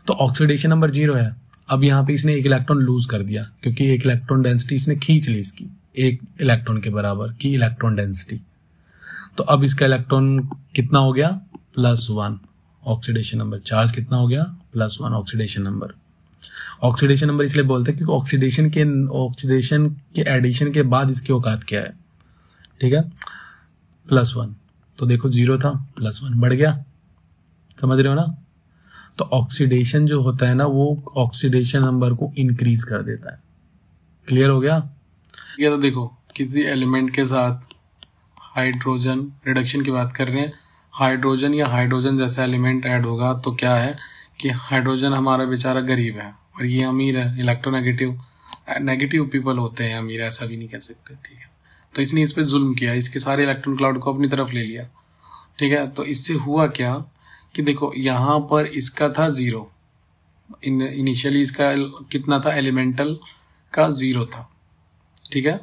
तो ऑक्सीडेशन नंबर 0 है, अब यहाँ पे इसने एक इलेक्ट्रॉन लूज कर दिया क्योंकि एक इलेक्ट्रॉन डेंसिटी इसने खींच ली, इसकी एक इलेक्ट्रॉन के बराबर की इलेक्ट्रॉन डेंसिटी। तो अब इसका इलेक्ट्रॉन कितना हो गया, +1 ऑक्सीडेशन नंबर। चार्ज कितना हो गया, +1 ऑक्सीडेशन नंबर। ऑक्सीडेशन नंबर इसलिए बोलते हैं क्योंकि ऑक्सीडेशन के एडिशन के बाद इसकी औकात क्या है, ठीक है, +1। तो देखो 0 था, +1 बढ़ गया, समझ रहे हो ना। तो ऑक्सीडेशन जो होता है ना वो ऑक्सीडेशन नंबर को इंक्रीज कर देता है। क्लियर हो गया। ये तो देखो किसी एलिमेंट के साथ हाइड्रोजन, रिडक्शन की बात कर रहे हैं, हाइड्रोजन या हाइड्रोजन जैसा एलिमेंट ऐड होगा तो क्या है कि हाइड्रोजन हमारा बेचारा गरीब है और ये अमीर है, नेगेटिव पीपल होते हैं अमीर, ऐसा भी नहीं कह सकते, ठीक है। तो इसने इस पे जुल्म किया, इसके सारे इलेक्ट्रॉन क्लाउड को अपनी तरफ ले लिया, ठीक है। तो इससे हुआ क्या कि देखो यहाँ पर इसका था 0, इनिशियली इसका कितना था, एलिमेंटल का 0 था, ठीक है,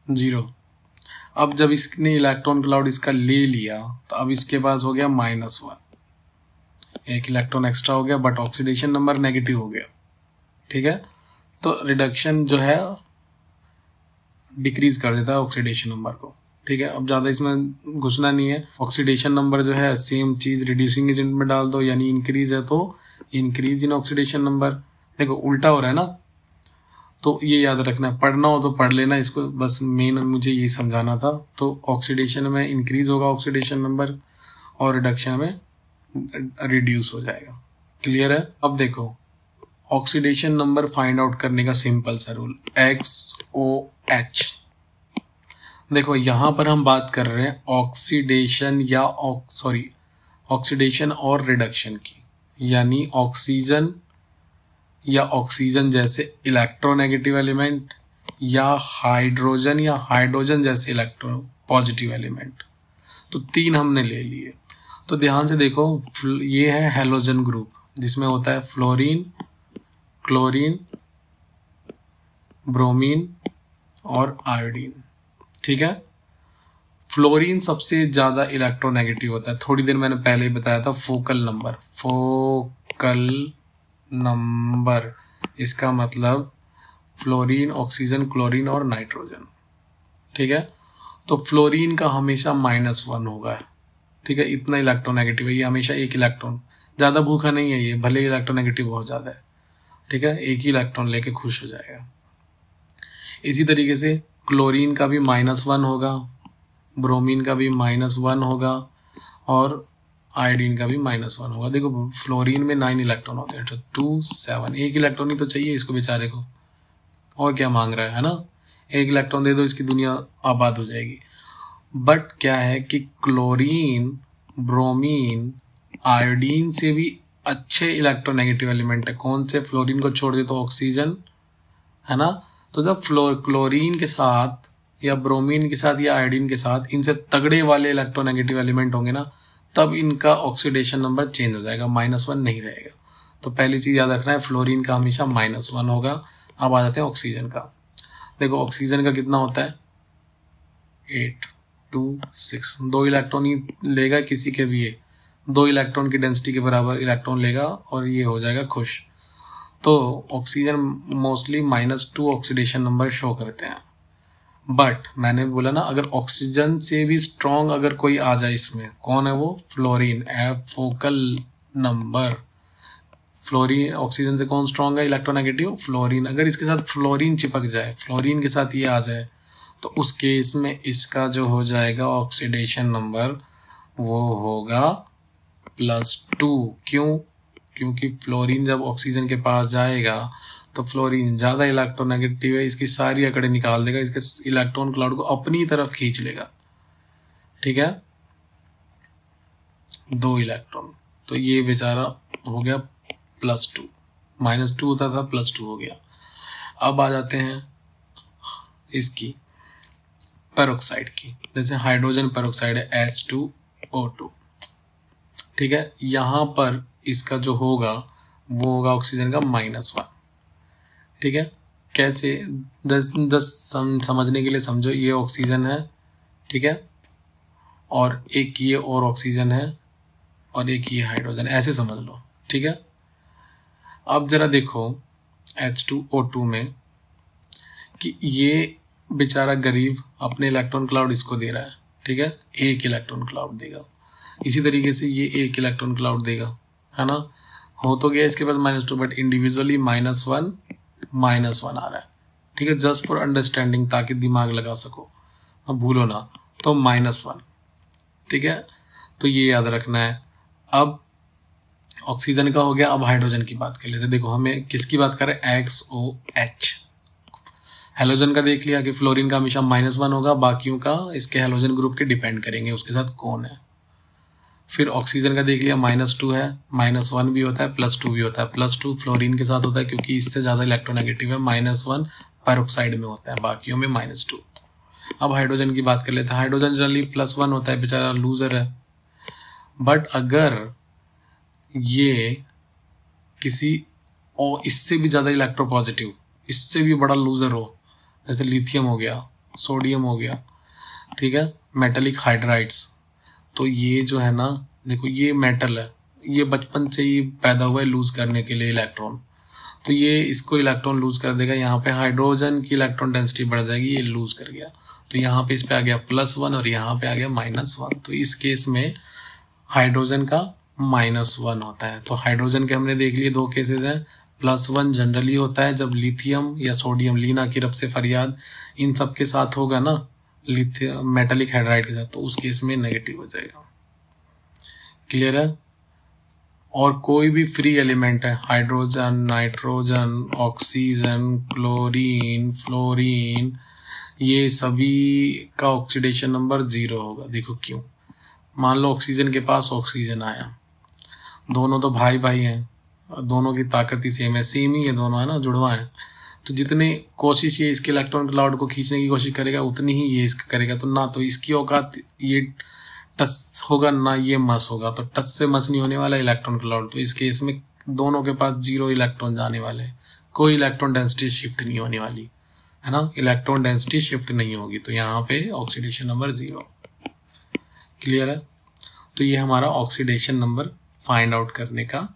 0। अब जब इसने इलेक्ट्रॉन क्लाउड इसका ले लिया तो अब इसके पास हो गया -1, एक इलेक्ट्रॉन एक्स्ट्रा हो गया, बट ऑक्सीडेशन नंबर नेगेटिव हो गया, ठीक है। तो रिडक्शन जो है डिक्रीज कर देता है ऑक्सीडेशन नंबर को, ठीक है। अब ज्यादा इसमें घुसना नहीं है। ऑक्सीडेशन नंबर जो है सेम चीज रिड्यूसिंग एजेंट में डाल दो, यानी इंक्रीज है तो इंक्रीज इन ऑक्सीडेशन नंबर। देखो उल्टा हो रहा है ना, तो ये याद रखना, पढ़ना हो तो पढ़ लेना इसको, बस मेन मुझे ये समझाना था। तो ऑक्सीडेशन में इंक्रीज होगा ऑक्सीडेशन नंबर और रिडक्शन में रिड्यूस हो जाएगा। क्लियर है। अब देखो ऑक्सीडेशन नंबर फाइंड आउट करने का सिंपल सा रूल, XOH। देखो यहां पर हम बात कर रहे हैं ऑक्सीडेशन और रिडक्शन की, यानी ऑक्सीजन या ऑक्सीजन जैसे इलेक्ट्रोनेगेटिव एलिमेंट या हाइड्रोजन जैसे इलेक्ट्रो पॉजिटिव एलिमेंट। तो 3 हमने ले लिए। तो ध्यान से देखो, ये है हैलोजन ग्रुप जिसमें होता है फ्लोरीन, क्लोरीन, ब्रोमीन और आयोडीन, ठीक है। फ्लोरीन सबसे ज्यादा इलेक्ट्रोनेगेटिव होता है, थोड़ी देर मैंने पहले ही बताया था। फोकल नंबर इसका मतलब फ्लोरीन, ऑक्सीजन, क्लोरीन और नाइट्रोजन, ठीक है। तो फ्लोरीन का हमेशा -1 होगा, ठीक है, इतना इलेक्ट्रोनेगेटिव है ये, हमेशा एक इलेक्ट्रॉन, ज्यादा भूखा नहीं है ये, भले इलेक्ट्रोनेगेटिव बहुत ज्यादा है, ठीक है, एक ही इलेक्ट्रॉन लेके खुश हो जाएगा। इसी तरीके से क्लोरीन का भी -1 होगा, ब्रोमीन का भी -1 होगा और आयोडीन का भी -1 होगा। देखो फ्लोरीन में 9 इलेक्ट्रॉन होते हैं, तो 2, 7, एक इलेक्ट्रॉन ही तो चाहिए इसको बेचारे को, और क्या मांग रहा है ना, एक इलेक्ट्रॉन दे दो इसकी दुनिया आबाद हो जाएगी। बट क्या है कि क्लोरीन, ब्रोमीन, आयोडीन से भी अच्छे इलेक्ट्रोनेगेटिव एलिमेंट है। कौन से, फ्लोरीन को छोड़ दे तो ऑक्सीजन, है ना। तो जब क्लोरीन के साथ या ब्रोमीन के साथ या आयोडीन के साथ इनसे तगड़े वाले इलेक्ट्रोनेगेटिव एलिमेंट होंगे ना, तब इनका ऑक्सीडेशन नंबर चेंज हो जाएगा, -1 नहीं रहेगा। तो पहली चीज याद रखना है, फ्लोरीन का हमेशा -1 होगा। अब आ जाते हैं ऑक्सीजन का। देखो ऑक्सीजन का कितना होता है, 8 2 6, 2 इलेक्ट्रॉन ही लेगा किसी के भी, 2 इलेक्ट्रॉन की डेंसिटी के बराबर इलेक्ट्रॉन लेगा और ये हो जाएगा खुश। तो oxygen mostly -2 oxidation number show करते हैं। बट मैंने बोला ना, अगर ऑक्सीजन से भी स्ट्रॉन्ग अगर कोई आ जाए इसमें, कौन है वो, fluorine. F focal number, fluorine oxygen से कौन स्ट्रॉन्ग है इलेक्ट्रोनेगेटिव, फ्लोरीन। अगर इसके साथ फ्लोरीन चिपक जाए, फ्लोरीन के साथ ये आ जाए, तो उस केस में इसका जो हो जाएगा ऑक्सीडेशन नंबर वो होगा +2। क्यों, क्योंकि फ्लोरीन जब ऑक्सीजन के पास जाएगा तो फ्लोरीन ज्यादा इलेक्ट्रोनेगेटिव है, इसकी सारी अकड़े निकाल देगा, इसके इलेक्ट्रॉन क्लाउड को अपनी तरफ खींच लेगा। ठीक है, 2 इलेक्ट्रॉन, तो ये बेचारा हो गया +2, -2 होता था +2 हो गया। अब आ जाते हैं इसकी पेरोक्साइड की, जैसे हाइड्रोजन पेरोक्साइड है H2O2। ठीक है, यहां पर इसका जो होगा वो होगा ऑक्सीजन का -1। ठीक है, कैसे, 10 समझने के लिए समझो, ये ऑक्सीजन है, ठीक है, और एक ये और ऑक्सीजन है और एक ये हाइड्रोजन, ऐसे समझ लो। ठीक है, अब जरा देखो H2O2 में कि ये बेचारा गरीब अपने इलेक्ट्रॉन क्लाउड इसको दे रहा है। ठीक है, 1 इलेक्ट्रॉन क्लाउड देगा, इसी तरीके से ये 1 इलेक्ट्रॉन क्लाउड देगा, है ना। हो तो गया इसके पास -2, बट इंडिविजुअली -1 आ रहा है। ठीक है, जस्ट फॉर अंडरस्टैंडिंग, ताकि दिमाग लगा सको, अब भूलो ना, तो -1। ठीक है, तो ये याद रखना है। अब ऑक्सीजन का हो गया, अब हाइड्रोजन की बात कर लेते हैं। देखो हमें किसकी बात कर रहे हैं, XOH। हेलोजन का देख लिया कि फ्लोरीन का हमेशा -1 होगा, बाकियों का इसके हेलोजन ग्रुप के डिपेंड करेंगे उसके साथ कौन है। फिर ऑक्सीजन का देख लिया, -2 है, -1 भी होता है, +2 भी होता है। +2 फ्लोरीन के साथ होता है क्योंकि इससे ज्यादा इलेक्ट्रोनेगेटिव है, -1 पेरोक्साइड में होता है, बाकियों में -2। अब हाइड्रोजन की बात कर लेते हैं। हाइड्रोजन जनरली +1 होता है, बेचारा लूजर है। बट अगर ये किसी और इससे भी ज्यादा इलेक्ट्रोपॉजिटिव, इससे भी बड़ा लूजर हो, जैसे लिथियम हो गया, सोडियम हो गया, ठीक है, मेटेलिक हाइड्राइड्स, तो ये जो है ना, देखो ये मेटल है, ये बचपन से ही पैदा हुआ है लूज करने के लिए इलेक्ट्रॉन, तो ये इसको इलेक्ट्रॉन लूज कर देगा। यहाँ पे हाइड्रोजन की इलेक्ट्रॉन डेंसिटी बढ़ जाएगी, ये लूज कर गया, तो यहाँ पे इस पे आ गया +1 और यहाँ पे आ गया -1। तो इस केस में हाइड्रोजन का -1 होता है। तो हाइड्रोजन के हमने देख लिए 2 केसेस हैं। +1 जनरली होता है जब लिथियम या सोडियम, लीना की रब से फरियाद, इन सब के साथ होगा ना, लिथियम मेटेलिक हाइड्राइड के साथ, तो उस केस में नेगेटिव हो जाएगा। क्लियर है। और कोई भी फ्री एलिमेंट है, hydrogen, nitrogen, oxygen, chlorine, fluorine, ये सभी का ऑक्सीडेशन नंबर 0 होगा। देखो क्यों, मान लो ऑक्सीजन के पास ऑक्सीजन आया, दोनों तो भाई भाई हैं, दोनों की ताकत ही सेम ही है, दोनों है ना, जुड़वा है, तो जितने कोशिश ये इसके इलेक्ट्रॉन क्लाउड को खींचने की कोशिश करेगा उतनी ही ये इसका करेगा। तो ना तो इसकी औकात ये टच होगा ना ये मस होगा, तो टच से मस नहीं होने वाला इलेक्ट्रॉन क्लाउड। तो इस केस में दोनों के पास 0 इलेक्ट्रॉन जाने वाले, कोई इलेक्ट्रॉन डेंसिटी शिफ्ट नहीं होने वाली, है ना, इलेक्ट्रॉन डेंसिटी शिफ्ट नहीं होगी, तो यहाँ पे ऑक्सीडेशन नंबर 0। क्लियर है। तो ये हमारा ऑक्सीडेशन नंबर फाइंड आउट करने का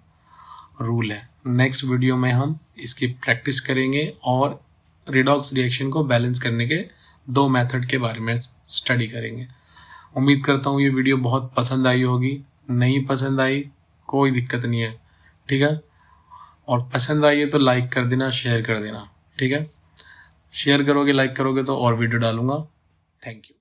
रूल है। नेक्स्ट वीडियो में हम इसकी प्रैक्टिस करेंगे और रिडॉक्स रिएक्शन को बैलेंस करने के 2 मेथड के बारे में स्टडी करेंगे। उम्मीद करता हूँ ये वीडियो बहुत पसंद आई होगी। नहीं पसंद आई कोई दिक्कत नहीं है, ठीक है, और पसंद आई है तो लाइक कर देना, शेयर कर देना, ठीक है। शेयर करोगे, लाइक करोगे तो और वीडियो डालूंगा। Thank you.